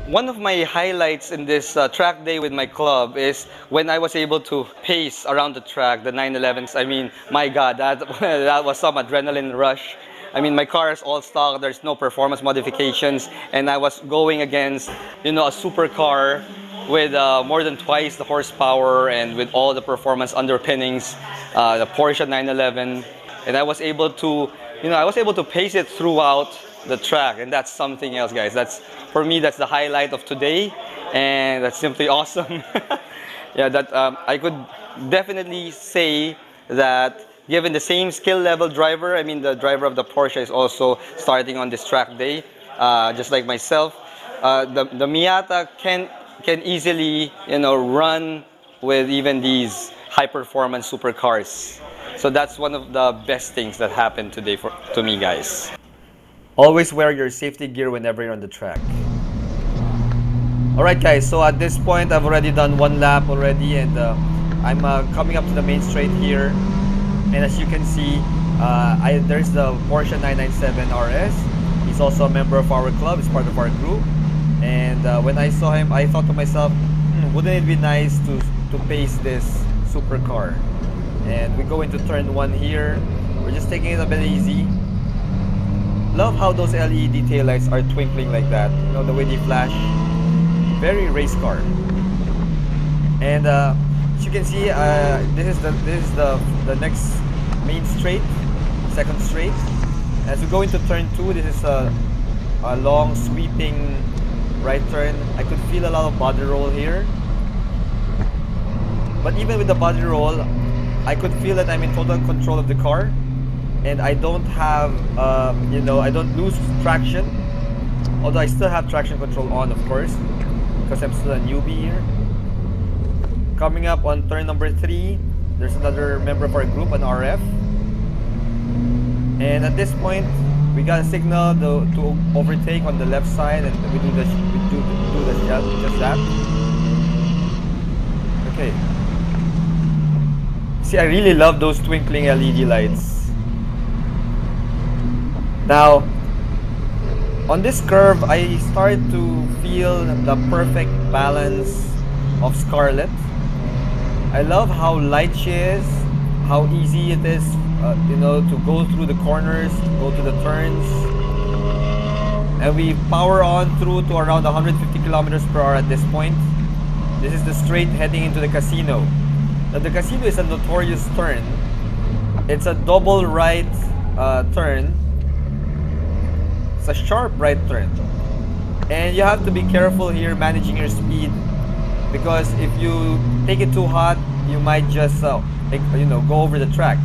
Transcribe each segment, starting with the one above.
One of my highlights in this track day with my club is when I was able to pace around the track, the 911s. I mean, my God, that, that was some adrenaline rush. I mean, my car is all stock, there's no performance modifications, and I was going against, a supercar with more than twice the horsepower and with all the performance underpinnings, the Porsche 911, and I was able to, pace it throughout the track, and that's something else, guys. That's for me, that's the highlight of today, and that's simply awesome. Yeah, that I could definitely say that given the same skill level driver, I mean the driver of the Porsche is also starting on this track day, just like myself. The Miata can easily run with even these high performance supercars. So that's one of the best things that happened today to me, guys. Always wear your safety gear whenever you're on the track. Alright guys, so at this point I've already done one lap already, and I'm coming up to the main straight here, and as you can see there's the Porsche 997 RS. He's also a member of our club, he's part of our group, and when I saw him I thought to myself, wouldn't it be nice to pace this supercar. And we go into turn 1 here. We're just taking it a bit easy. Love how those LED taillights are twinkling like that, the way they flash. Very race car. And as you can see, this is the next main straight, second straight. As we go into turn 2, this is a long sweeping right turn. I could feel a lot of body roll here, but even with the body roll, I could feel that I'm in total control of the car, and I don't have I don't lose traction, although I still have traction control on, of course, because I'm still a newbie here. Coming up on turn number 3, there's another member of our group, an RF, and at this point we got a signal to overtake on the left side, and we do just that. Okay. See, I really love those twinkling LED lights. Now, on this curve, I start to feel the perfect balance of Scarlett. I love how light she is, how easy it is, to go through the corners, to go to the turns. And we power on through to around 150 kilometers per hour at this point. This is the straight heading into the casino. Now, the casino is a notorious turn. It's a double right turn. It's a sharp right turn, and you have to be careful here managing your speed, because if you take it too hot, you might just go over the track.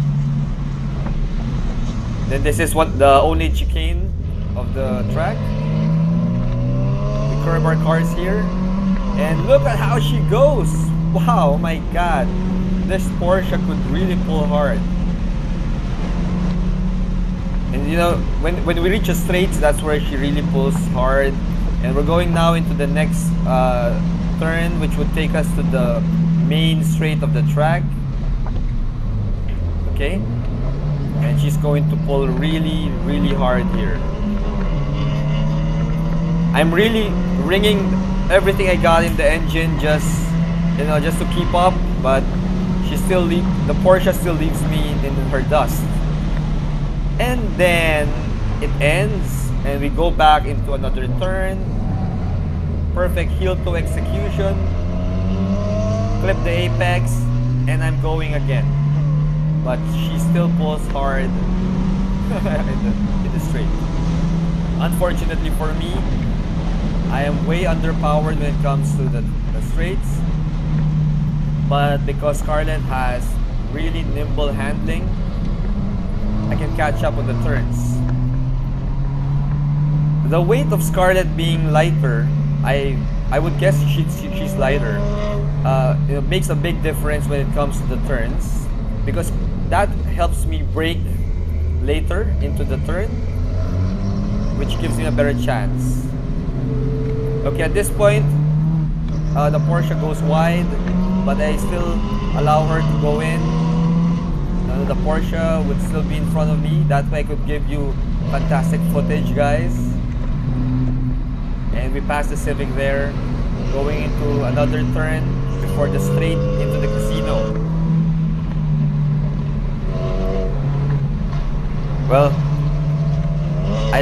Then this is the only chicane of the track. We curve our cars here, and look at how she goes. Wow, oh my God, this Porsche could really pull hard. And when we reach a straight, that's where she really pulls hard. And we're going now into the next turn, which would take us to the main straight of the track. Okay, and she's going to pull really, really hard here. I'm really wringing everything I got in the engine just to keep up, but the Porsche still leaves me in her dust. And then it ends, and we go back into another turn. Perfect heel toe execution. Clip the apex, and I'm going again. But she still pulls hard in the straight. Unfortunately for me, I am way underpowered when it comes to the straights. But because Scarlett has really nimble handling, I can catch up on the turns. The weight of Scarlett being lighter, I would guess she's lighter. It makes a big difference when it comes to the turns, because that helps me brake later into the turn, which gives me a better chance. Okay, at this point, the Porsche goes wide, but I still allow her to go in. The Porsche would still be in front of me. That way I could give you fantastic footage, guys. And and we passed the Civic there, going into another turn before the straight into the casino. Well, I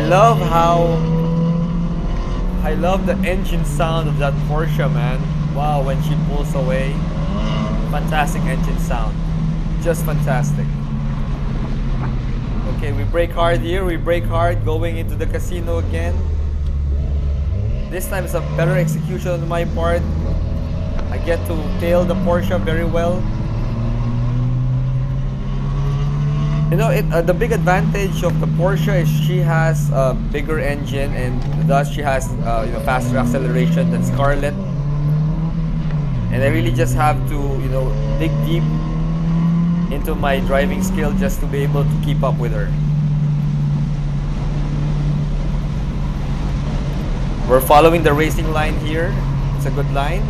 love the engine sound of that Porsche, man. Wow, when she pulls away, fantastic engine sound, just fantastic. Okay, we brake hard here, we brake hard going into the casino again. This time it's a better execution on my part. I get to tail the Porsche very well. You know, the big advantage of the Porsche is she has a bigger engine, and thus she has faster acceleration than Scarlett. And I really just have to dig deep into my driving skill just to be able to keep up with her. We're following the racing line here. It's a good line.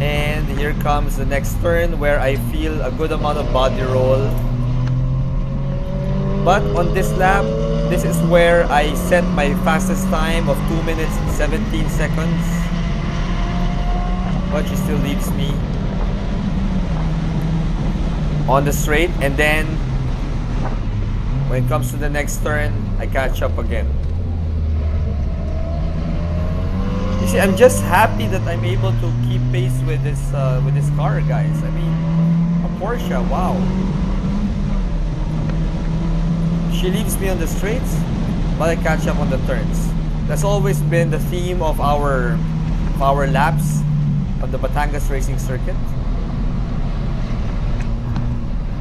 And here comes the next turn where I feel a good amount of body roll. But on this lap, this is where I set my fastest time of 2 minutes and 17 seconds. But she still leads me on the straight, and then when it comes to the next turn, I catch up again. You see, I'm just happy that I'm able to keep pace with this car, guys. I mean, a Porsche, wow. She leaves me on the straights, but I catch up on the turns. That's always been the theme of our laps on the Batangas racing circuit.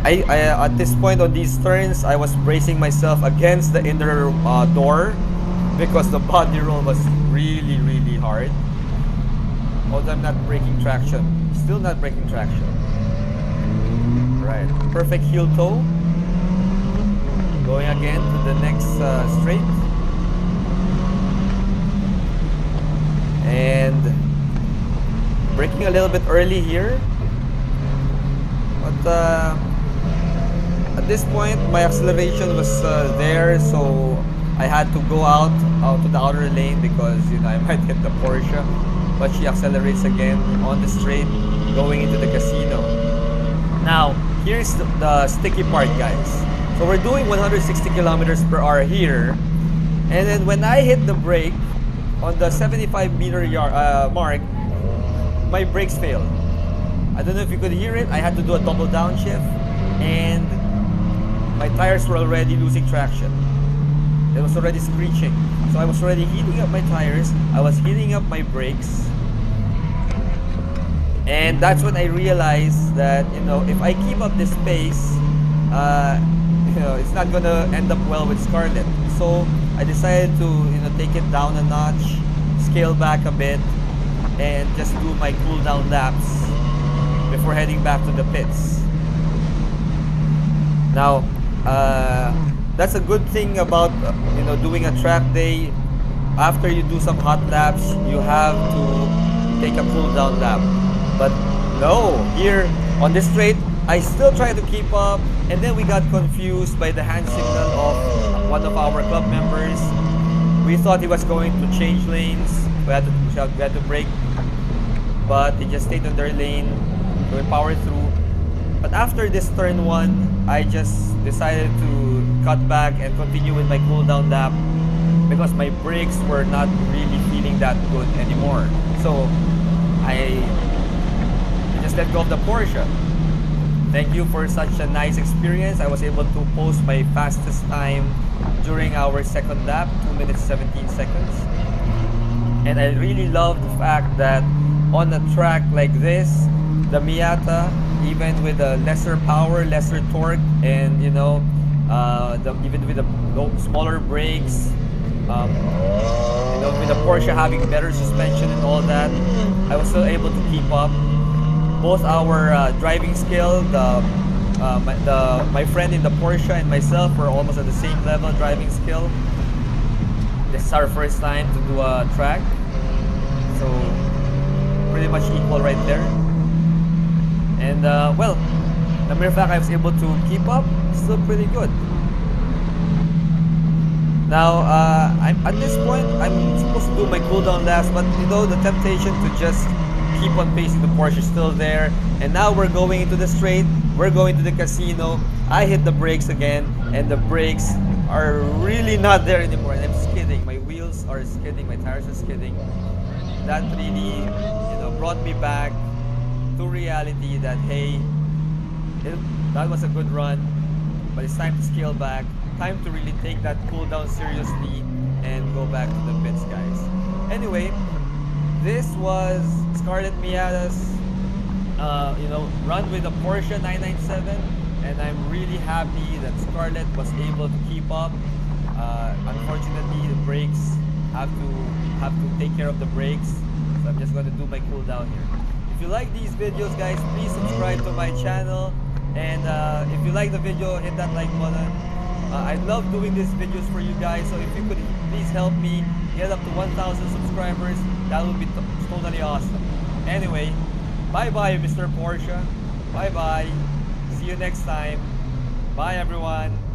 At this point on these turns, I was bracing myself against the inner door because the body roll was really, really hard. Although I'm not breaking traction. Still not breaking traction. Right. Perfect heel toe. Going again to the next straight. And braking a little bit early here. But at this point, my acceleration was there, so I had to go out to the outer lane because I might hit the Porsche. But she accelerates again on the straight, going into the casino. Now, here's the sticky part, guys. So we're doing 160 kilometers per hour here, and then when I hit the brake on the 75-meter mark, my brakes failed. I don't know if you could hear it. I had to do a double downshift, and my tires were already losing traction. It was already screeching. So I was already heating up my tires. I was heating up my brakes. And that's when I realized that, if I keep up this pace, it's not gonna end up well with Scarlett. So I decided to, take it down a notch, scale back a bit, and just do my cool down laps before heading back to the pits. Now, that's a good thing about doing a track day. After you do some hot laps, you have to take a cool down lap. But no, here on this straight, I still try to keep up, and then we got confused by the hand signal of one of our club members. We thought he was going to change lanes. We had to brake, but he just stayed on their lane, so we powered through. But after this turn 1, I just decided to cut back and continue with my cool down lap because my brakes were not really feeling that good anymore. So I just let go of the Porsche. Thank you for such a nice experience. I was able to post my fastest time during our second lap, 2 minutes 17 seconds. And I really love the fact that on a track like this, the Miata, even with a lesser power, lesser torque, and even with the smaller brakes, with the Porsche having better suspension and all that, I was still able to keep up. Both our driving skill, my friend in the Porsche and myself were almost at the same level driving skill. This is our first time to do a track, so pretty much equal right there. And well, the mere fact I was able to keep up, still pretty good. Now, I'm at this point, I'm supposed to do my cooldown laps, but you know, the temptation to just keep on pacing the Porsche is still there. And now we're going into the straight, we're going to the casino. I hit the brakes again, and the brakes are really not there anymore. And I'm skidding. My wheels are skidding, my tires are skidding. That really, brought me back to reality that, hey, that was a good run, but it's time to scale back. Time to really take that cool down seriously and go back to the pits, guys. Anyway, this was Scarlett Miata's, run with a Porsche 997, and I'm really happy that Scarlett was able to keep up. Unfortunately, the brakes have to take care of the brakes, so I'm just going to do my cool down here. If you like these videos, guys, please subscribe to my channel, and if you like the video, hit that like button. I love doing these videos for you guys, so if you could please help me get up to 1,000 subscribers, that would be totally awesome. Anyway, bye bye Mr. Porsche, bye bye, see you next time, bye everyone.